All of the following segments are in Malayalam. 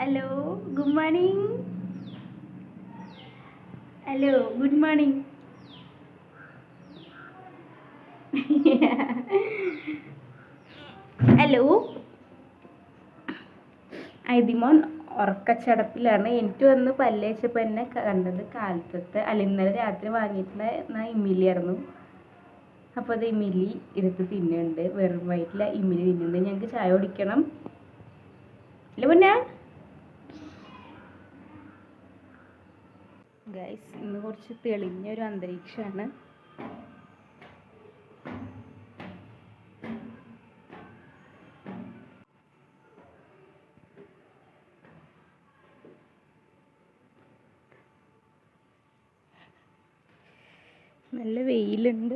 Hello good morning. Hello good morning. Hello. ഐതിമോൻ ഉറക്കച്ചടപ്പിലാണ്. എനിക്ക് വന്ന് പല്ലേച്ചപ്പോൾ എന്നെ കണ്ടത് കാലത്തത്തെ ഇന്നലെ രാത്രി വാങ്ങിയിട്ടുള്ള ഇമ്മിലിയായിരുന്നു. അപ്പോൾ അത് ഇമ്മിലി എടുത്ത് തിന്നുന്നുണ്ട്. വെറും വയറ്റില ഇമ്മിലി തിന്നുന്നുണ്ട്. ഞങ്ങൾക്ക് ചായ കുടിക്കണം അല്ലേ പിന്നെ ഗൈസ്. ഇന്ന് കുറച്ച് തെളിഞ്ഞൊരു അന്തരീക്ഷമാണ്. നല്ല വെയിലുണ്ട്.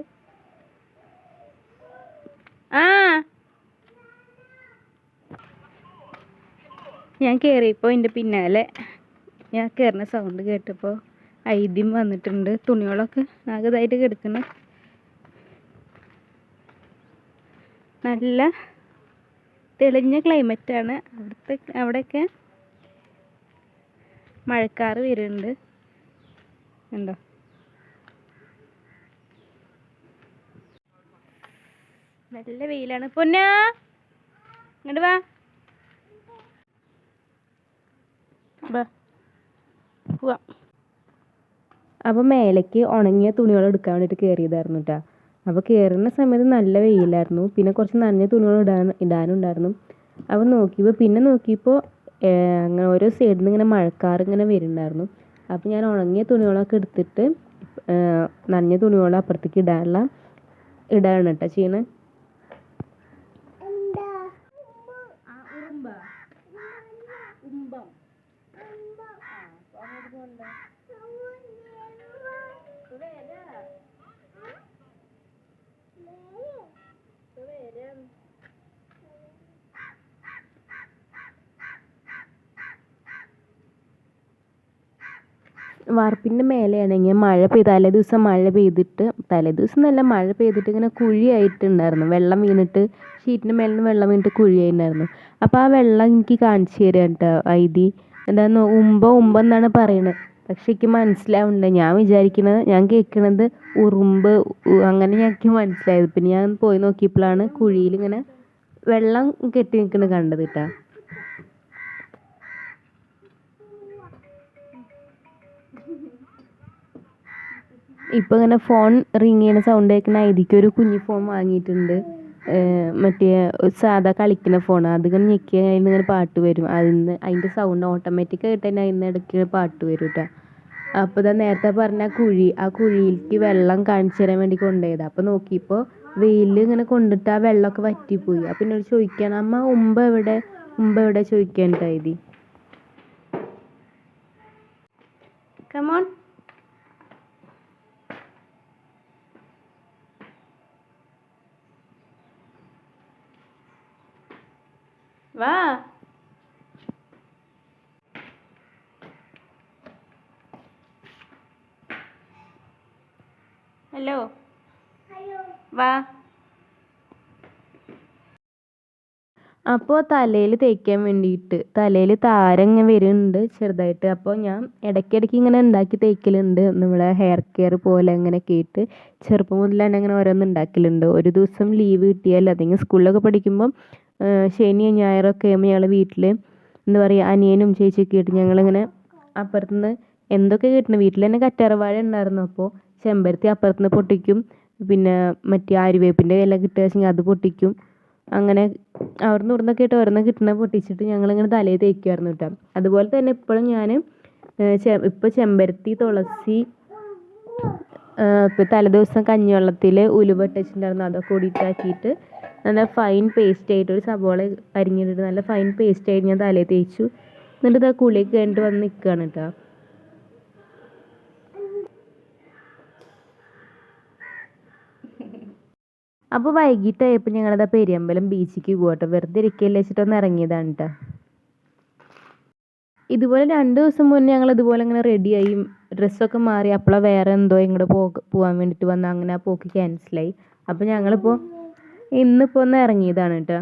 ഞാൻ കയറിയപ്പോൾ എൻ്റെ പിന്നാലെ ഞാൻ കയറുന്ന സൗണ്ട് കേട്ടപ്പോൾ ഐദ്യം വന്നിട്ടുണ്ട്. തുണികളൊക്കെ ആകതായിട്ട് കിടക്കണം. നല്ല തെളിഞ്ഞ ക്ലൈമറ്റാണ്. അവിടെയൊക്കെ മഴക്കാറ് വരുന്നുണ്ട്. ഉണ്ടോ? നല്ല വെയിലാണ്. പൊന്നാ ഇങ്ങോട്ട് വാ. പോവാം. അപ്പോൾ മേലേക്ക് ഉണങ്ങിയ തുണികൾ എടുക്കാൻ വേണ്ടിയിട്ട് കയറിയതായിരുന്നു കേട്ടോ. അപ്പോൾ കയറുന്ന സമയത്ത് നല്ല വെയിലായിരുന്നു. പിന്നെ കുറച്ച് നനഞ്ഞ തുണികൾ ഇടാനുണ്ടായിരുന്നു. അപ്പോൾ നോക്കിയപ്പോൾ അങ്ങനെ ഓരോ സൈഡിൽ നിന്ന് ഇങ്ങനെ മഴക്കാർ ഇങ്ങനെ വരുന്നുണ്ടായിരുന്നു. അപ്പോൾ ഞാൻ ഉണങ്ങിയ തുണികളൊക്കെ എടുത്തിട്ട് നനഞ്ഞ തുണികൾ അപ്പുറത്തേക്ക് ഇടാണ് കേട്ടോ ചെയ്യണേ. വാർപ്പിൻ്റെ മേലെയാണെങ്കിൽ മഴ പെയ്തിട്ട് ഇങ്ങനെ കുഴിയായിട്ടുണ്ടായിരുന്നു. വെള്ളം വീണിട്ട് ഷീറ്റിൻ്റെ മേലിൽ നിന്ന് വെള്ളം വീണിട്ട് കുഴിയായിട്ടുണ്ടായിരുന്നു. അപ്പോൾ ആ വെള്ളം എനിക്ക് കാണിച്ചു തരാം കേട്ടോ ഐതി. എന്താന്ന് ഉമ്പ എന്നാണ് പറയണത്. പക്ഷെ എനിക്ക് മനസ്സിലാവുന്നില്ല. ഞാൻ കേൾക്കണത് ഉറുമ്പ് അങ്ങനെ എനിക്ക് മനസ്സിലായത്. പിന്നെ ഞാൻ പോയി നോക്കിയപ്പോഴാണ് കുഴിയിൽ ഇങ്ങനെ വെള്ളം കെട്ടി നിൽക്കുന്നത് കണ്ടത് കേട്ടോ. ഇപ്പോൾ ഇങ്ങനെ ഫോൺ റിങ് ചെയ്യണ സൗണ്ട് കേൾക്കുന്ന ഐതിക്കൊരു കുഞ്ഞു ഫോൺ വാങ്ങിയിട്ടുണ്ട്. മറ്റേ സാധാ കളിക്കുന്ന ഫോണാണ്. അതിങ്ങനെ ഞെക്കിയ അതിൽ നിന്ന് ഇങ്ങനെ പാട്ട് വരും. അതിൻ്റെ സൗണ്ട് ഓട്ടോമാറ്റിക്കായിട്ട് തന്നെ അതിൽ നിന്ന് ഇടയ്ക്ക് പാട്ട് വരും കേട്ടോ. അപ്പോൾ ഇതാ നേരത്തെ പറഞ്ഞ ആ കുഴിയിലേക്ക് വെള്ളം കാണിച്ചു തരാൻ വേണ്ടി കൊണ്ടുപോയതാണ്. അപ്പോൾ നോക്കിയപ്പോൾ വെയിൽ ഇങ്ങനെ കൊണ്ടിട്ട് ആ വെള്ളമൊക്കെ വറ്റിപ്പോയി. അപ്പം എന്നോട് ചോദിക്കുകയാണ്, അമ്മ ഉമ്പ എവിടെ ചോദിക്കാൻ ഐതി. കമോൺ. വാ. ഹലോ വാ. അപ്പോൾ തലയിൽ തേക്കാൻ വേണ്ടിയിട്ട് തലയിൽ താരങ്ങ വരുന്നുണ്ട് ചെറുതായിട്ട്. അപ്പോൾ ഞാൻ ഇടയ്ക്കിടയ്ക്ക് ഇങ്ങനെ ഉണ്ടാക്കി തേക്കലുണ്ട്. നമ്മളെ ഹെയർ കെയർ പോലെ അങ്ങനെയൊക്കെ ആയിട്ട് ചെറുപ്പം മുതൽ തന്നെ അങ്ങനെ ഓരോന്ന് ഉണ്ടാക്കലുണ്ട്. ഒരു ദിവസം ലീവ് കിട്ടിയാൽ അല്ലെങ്കിൽ സ്കൂളിലൊക്കെ പഠിക്കുമ്പം ശനിയും ഞായറൊക്കെ ആകുമ്പോൾ ഞങ്ങൾ വീട്ടിൽ എന്താ പറയുക അനിയനും ചേച്ചിയൊക്കെ ആയിട്ട് ഞങ്ങളിങ്ങനെ അപ്പുറത്തുനിന്ന് എന്തൊക്കെ കിട്ടണം. വീട്ടിൽ തന്നെ കറ്റാർവാഴ ഉണ്ടായിരുന്നു. അപ്പോൾ ചെമ്പരത്തി അപ്പുറത്തുനിന്ന് പൊട്ടിക്കും. പിന്നെ മറ്റേ ആര്യവേപ്പിൻ്റെ ഇല കിട്ടുക വെച്ചെങ്കിൽ അത് പൊട്ടിക്കും. അങ്ങനെ അവിടുന്ന് ഇവിടുന്നൊക്കെ ആയിട്ട് ഓരോന്ന് കിട്ടണത് പൊട്ടിച്ചിട്ട് ഞങ്ങളിങ്ങനെ തലയിൽ തേക്കുമായിരുന്നു കേട്ടോ. അതുപോലെ തന്നെ ഇപ്പോഴും ഞാൻ ഇപ്പോൾ ചെമ്പരത്തി, തുളസി, ഇപ്പോൾ തലേദിവസം കഞ്ഞിവെള്ളത്തിൽ ഉലുവ ഇട്ടിട്ടുണ്ടായിരുന്നു. അതൊക്കെ കൂടിയിട്ടാക്കിയിട്ട് നല്ല ഫൈൻ പേസ്റ്റ് ആയിട്ട് ഒരു സവോള അരിഞ്ഞിട്ടിട്ട് നല്ല ഫൈൻ പേസ്റ്റ് ആയിട്ട് ഞാൻ തലയിൽ തേച്ചു. എന്നിട്ട് ഇതാ കുളിയൊക്കെ കഴിഞ്ഞിട്ട് വന്ന് നിൽക്കുകയാണ് കേട്ടോ. അപ്പോൾ വൈകിട്ടായപ്പോൾ ഞങ്ങളതാ പെരിയമ്പലം ബീച്ചിലേക്ക് പോകട്ടെ. വെറുതെ ഇരിക്കല്ലേ വെച്ചിട്ടൊന്ന് ഇറങ്ങിയതാണ് കേട്ടോ. ഇതുപോലെ 2 ദിവസം മുന്നേ ഞങ്ങൾ ഇതുപോലെ ഇങ്ങനെ റെഡിയായി ഡ്രസ്സൊക്കെ മാറി. അപ്പോഴാണ് വേറെ എന്തോ ഇങ്ങോട്ട് പോകാൻ വേണ്ടിയിട്ട് വന്ന് അങ്ങനെ ആ പോക്ക് ക്യാൻസലായി. അപ്പോൾ ഞങ്ങളിപ്പോൾ ഇന്നിപ്പോൾ ഒന്ന് ഇറങ്ങിയതാണ് കേട്ടോ.